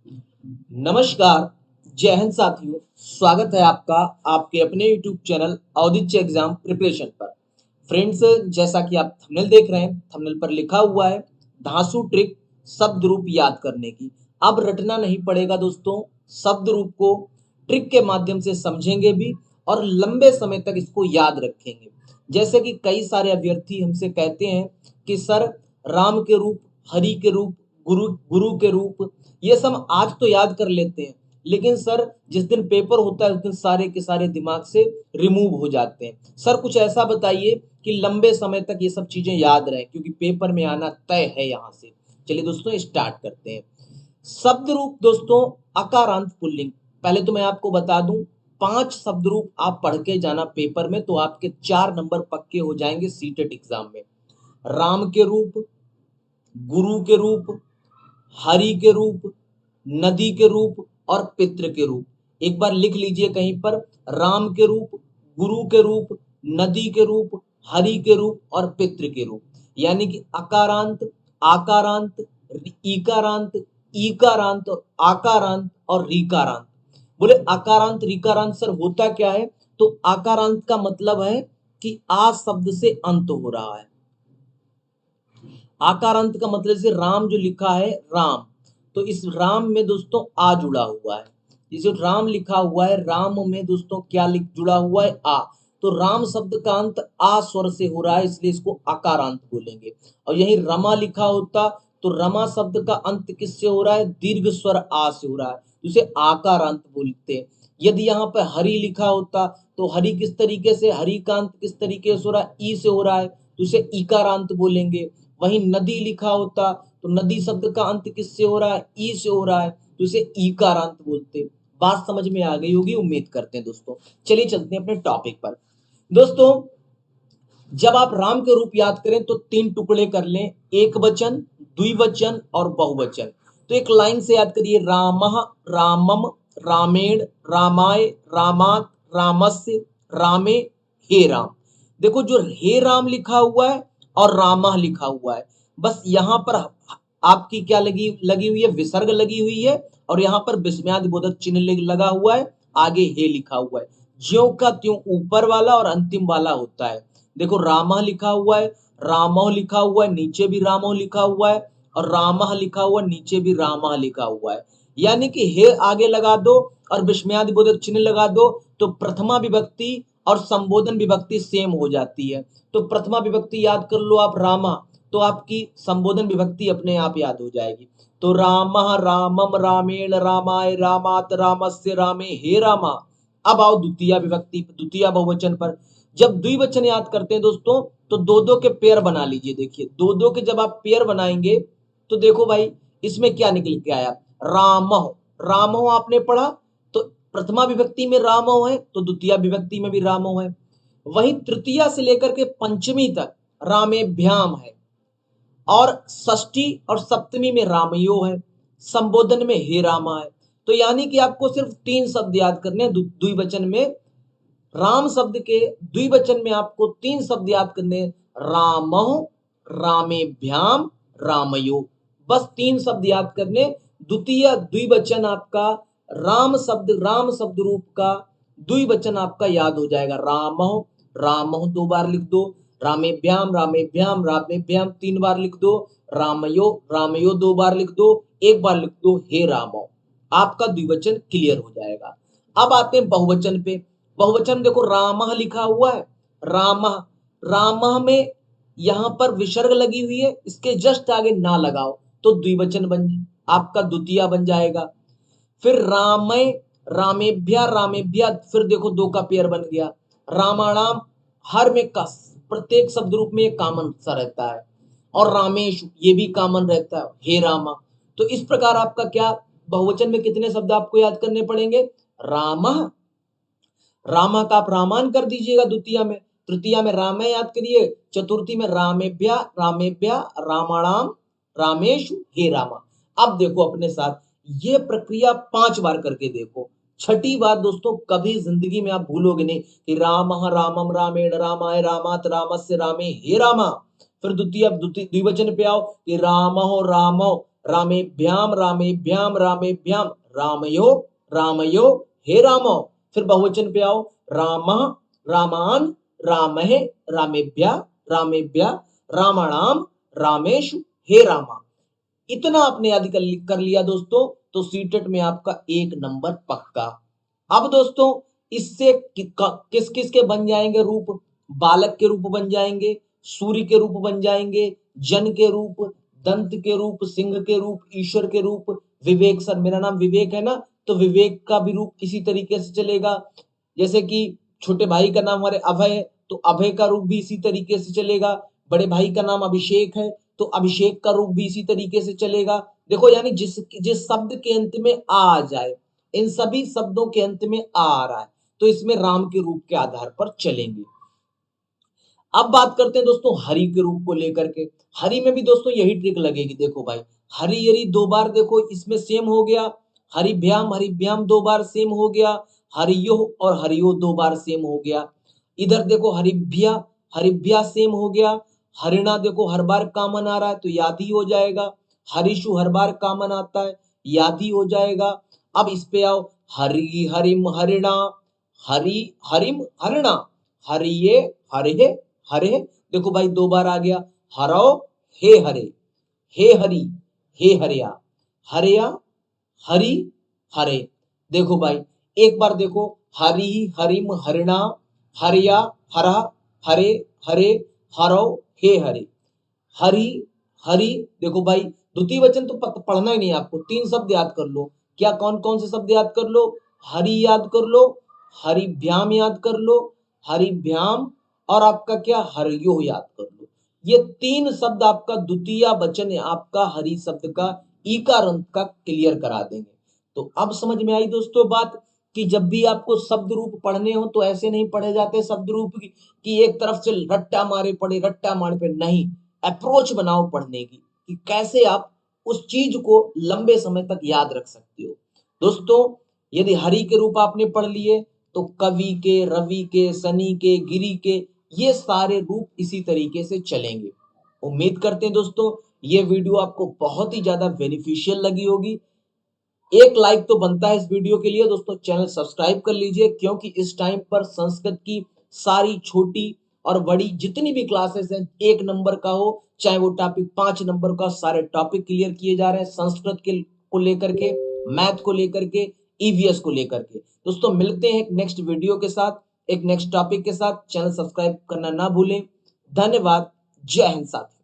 नमस्कार। जय हिंद साथियों। स्वागत है आपका आपके अपने YouTube चैनल औदित्य एग्जाम प्रिपरेशन पर। फ्रेंड्स, जैसा कि आप थंबनेल देख रहे हैं, थंबनेल पर लिखा हुआ है धांसू ट्रिक शब्द रूप याद करने की। अब रटना नहीं पड़ेगा दोस्तों, शब्द रूप को ट्रिक के माध्यम से समझेंगे भी और लंबे समय तक इसको याद रखेंगे। जैसे कि कई सारे अभ्यर्थी हमसे कहते हैं कि सर, राम के रूप, हरि के रूप, गुरु गुरु के रूप, ये सब आज तो याद कर लेते हैं, लेकिन सर जिस दिन पेपर होता है उस दिन सारे के सारे दिमाग से रिमूव हो जाते हैं। सर कुछ ऐसा बताइए कि लंबे समय तक ये सब चीजें याद रहें, क्योंकि पेपर में आना तय है यहाँ से। चलिए दोस्तों, स्टार्ट करते हैं। शब्द रूप दोस्तों, अकारांत पुल्लिंग। पहले तो मैं आपको बता दूं, 5 शब्द रूप आप पढ़ के जाना पेपर में, तो आपके 4 नंबर पक्के हो जाएंगे सीटेट एग्जाम में। राम के रूप, गुरु के रूप, हरि के रूप, नदी के रूप और पितृ के रूप। एक बार लिख लीजिए कहीं पर, राम के रूप, गुरु के रूप, नदी के रूप, हरि के रूप और पितृ के रूप। यानी कि अकारांत, आकारांत, ईकारांत, ईकारांत और आकारांत और रीकारांत। बोले अकारांत रीकारांत सर होता क्या है? तो आकारांत का मतलब है कि आ शब्द से अंत हो रहा है। आकारांत का मतलब जैसे राम जो लिखा है राम, तो इस राम में दोस्तों आ जुड़ा हुआ है। ये जो राम लिखा हुआ है, राम में दोस्तों क्या लिख जुड़ा हुआ है? आ। तो राम शब्द का अंत आ स्वर से हो रहा है, इसलिए इसको आकारांत बोलेंगे। और यही रमा लिखा होता तो रमा शब्द का अंत किससे हो रहा है? दीर्घ स्वर आ से हो रहा है, तो इसे आकारांत बोलते हैं। यदि यहाँ पर हरि लिखा होता तो हरि किस तरीके से, हरिकांत किस तरीके से हो रहा है? ई से हो रहा है, तो इसे इकारांत बोलेंगे। वहीं नदी लिखा होता तो नदी शब्द का अंत किससे हो रहा है? ई से हो रहा है, तो इसे ईकारांत बोलते। बात समझ में आ गई होगी, उम्मीद करते हैं दोस्तों। चलिए चलते हैं अपने टॉपिक पर। दोस्तों, जब आप राम के रूप याद करें तो 3 टुकड़े कर लें, एक वचन, द्विवचन और बहुवचन। तो एक लाइन से याद करिए, रामः, रामम, रामेण, रामाय, रामात, रामस्य, रामे, हे राम। देखो, जो हे राम लिखा हुआ है और रामः लिखा हुआ है, बस यहां पर आपकी क्या लगी लगी हुई है? विसर्ग लगी हुई है। और यहां पर विस्मयादि बोधक चिन्ह लगा हुआ है, आगे हे लिखा हुआ है। ज्यों का त्यों ऊपर वाला और अंतिम वाला होता है। देखो, रामा लिखा हुआ है, रामो लिखा हुआ है, नीचे भी रामो लिखा हुआ है, और रामः लिखा हुआ है, नीचे भी रामः लिखा हुआ है। यानी कि हे आगे लगा दो और विस्मयादि बोधक चिन्ह लगा दो, तो प्रथमा विभक्ति और संबोधन विभक्ति सेम हो जाती है। तो प्रथमा विभक्ति याद कर लो आप रामा, तो आपकी संबोधन विभक्ति अपने आप याद हो जाएगी। तो रामः, रामम, रामेण, रामाय, रामात, रामस्य, रामे, हे रामा। अब आओ द्वितीय विभक्ति, द्वितीय बहुवचन पर। जब द्विवचन याद करते हैं दोस्तों, तो दो दो के पेयर बना लीजिए। देखिए, दो दो के जब आप पेयर बनाएंगे तो देखो भाई, इसमें क्या निकल के आया? रामो। रामो आपने पढ़ा, तो प्रथमा विभक्ति में रामो है, तो द्वितीय विभक्ति में भी रामो है। वहीं तृतीया से लेकर के पंचमी तक रामेभ्याम है, और षष्ठी और सप्तमी में रामयो है, संबोधन में हे रामा है। तो यानी कि आपको सिर्फ 3 शब्द याद करने हैं द्विवचन में। राम शब्द के द्विवचन में आपको 3 शब्द याद करने हैं, रामो, रामेभ्याम, रामयो। बस 3 शब्द याद करने। द्वितीय द्विवचन आपका राम शब्द रूप का द्विवचन आपका याद हो जाएगा, रामो। रामो 2 बार लिख दो, रामेभ्याम, रामेभ्याम, रामेभ्याम 3 बार लिख दो, रामयो, रामयो 2 बार लिख दो, 1 बार लिख दो हे रामो। आपका द्विवचन क्लियर हो जाएगा। अब आते हैं बहुवचन पे। बहुवचन देखो, रामः लिखा हुआ है, रामः। रामः में यहां पर विसर्ग लगी हुई है, इसके जस्ट आगे ना लगाओ तो द्विवचन बन, आपका द्वितीय बन जाएगा। फिर रामय, रामेभ्या, रामेभ्या, फिर देखो 2 का पेयर बन गया। रामाणाम, हर में का प्रत्येक शब्द रूप में कॉमन सा रहता है, और रामेश ये भी कॉमन रहता है, हे रामा। तो इस प्रकार आपका क्या, बहुवचन में कितने शब्द आपको याद करने पड़ेंगे? रामः, रामा का आप रामान कर दीजिएगा द्वितीय में, तृतीया में रामे याद करिए, चतुर्थी में रामेभ्या, रामेभ्या, रामाणाम, रामेशु, हे रामा। अब देखो अपने साथ, ये प्रक्रिया 5 बार करके देखो। छठी बार दोस्तों कभी जिंदगी में आप भूलोगे नहीं कि रामः, रामम, रामेण, रामाय, रामात, रामस्य, रामे, हे रामा। फिर द्वितीय द्विवचन पे आओ कि रामो, रामो, रामेभ्याम रामेभ्याम रामेभ्याम रामयो रामयो हे रामो। फिर बहुवचन पे आओ, रामः रामान रामहे रामेभ्या रामेभ्या रामाणाम रामेषु हे रामा। इतना आपने यदि कर लिया दोस्तों तो सीटेट में आपका 1 नंबर पक्का। अब दोस्तों इससे किस किस के बन जाएंगे रूप? बालक के रूप बन जाएंगे, सूर्य के रूप बन जाएंगे, जन के रूप, दंत के रूप, सिंह के रूप, ईश्वर के रूप, विवेक। सर मेरा नाम विवेक है ना, तो विवेक का भी रूप इसी तरीके से चलेगा। जैसे कि छोटे भाई का नाम हमारे अभय है, तो अभय का रूप भी इसी तरीके से चलेगा। बड़े भाई का नाम अभिषेक है, तो अभिषेक का रूप भी इसी तरीके से चलेगा। देखो यानी जिस जिस शब्द के अंत में आ जाए, इन सभी शब्दों के अंत में आ रहा है, तो इसमें राम के रूप के आधार पर चलेंगे। अब बात करते हैं दोस्तों हरि के रूप को लेकर के। हरि में भी दोस्तों यही ट्रिक लगेगी। देखो भाई, हरि यरि 2 बार देखो इसमें सेम हो गया, हरिभ्याम 2 बार सेम हो गया, हरियो और हरियो 2 बार सेम हो गया। इधर देखो हरिभ्या सेम हो गया। हरिणा देखो हर बार कॉमन आ रहा है तो याद ही हो जाएगा। हरिशु हर बार कॉमन आता है, याद ही हो जाएगा। अब इस पे आओ, हरि हरिम हरिणा, हरि हरिम हरिणा, हरिये हरे हरे। देखो भाई 2 बार आ गया, हरो हे हरे, हे हरि हे हरिया, हरिया हरि हरे। देखो भाई एक बार देखो, हरि हरिम हरिणा, हरिया हरा हरे हरे, हरो हे हरे, हरि हरि। देखो भाई द्वितीय वचन तो पढ़ना ही नहीं आपको, 3 शब्द याद कर लो। क्या कौन कौन से शब्द याद कर लो? हरि याद कर लो, हरिभ्याम याद कर लो, हरिभ्याम और आपका क्या हरियो याद कर लो। ये 3 शब्द आपका द्वितीय वचन है, आपका हरि शब्द का ईकार अंत का क्लियर करा देंगे। तो अब समझ में आई दोस्तों बात, कि जब भी आपको शब्द रूप पढ़ने हो तो ऐसे नहीं पढ़े जाते शब्द रूप की, कि एक तरफ से रट्टा मारे पड़े, रट्टा मारे पे नहीं। अप्रोच बनाओ पढ़ने की, कि कैसे आप उस चीज को लंबे समय तक याद रख सकते हो। दोस्तों यदि हरि के रूप आपने पढ़ लिए, तो कवि के, रवि के, शनि के, गिरि के, ये सारे रूप इसी तरीके से चलेंगे। उम्मीद करते हैं दोस्तों ये वीडियो आपको बहुत ही ज्यादा बेनिफिशियल लगी होगी। एक लाइक तो बनता है इस वीडियो के लिए। दोस्तों चैनल सब्सक्राइब कर लीजिए, क्योंकि इस टाइम पर संस्कृत की सारी छोटी और बड़ी जितनी भी क्लासेस हैं, 1 नंबर का हो चाहे वो टॉपिक 5 नंबर का, सारे टॉपिक क्लियर किए जा रहे हैं संस्कृत के को लेकर के, मैथ को लेकर के, ईवीएस को लेकर के। दोस्तों मिलते हैं एक नेक्स्ट वीडियो के साथ, एक नेक्स्ट टॉपिक के साथ। चैनल सब्सक्राइब करना ना भूलें। धन्यवाद। जय हिंद साथियों।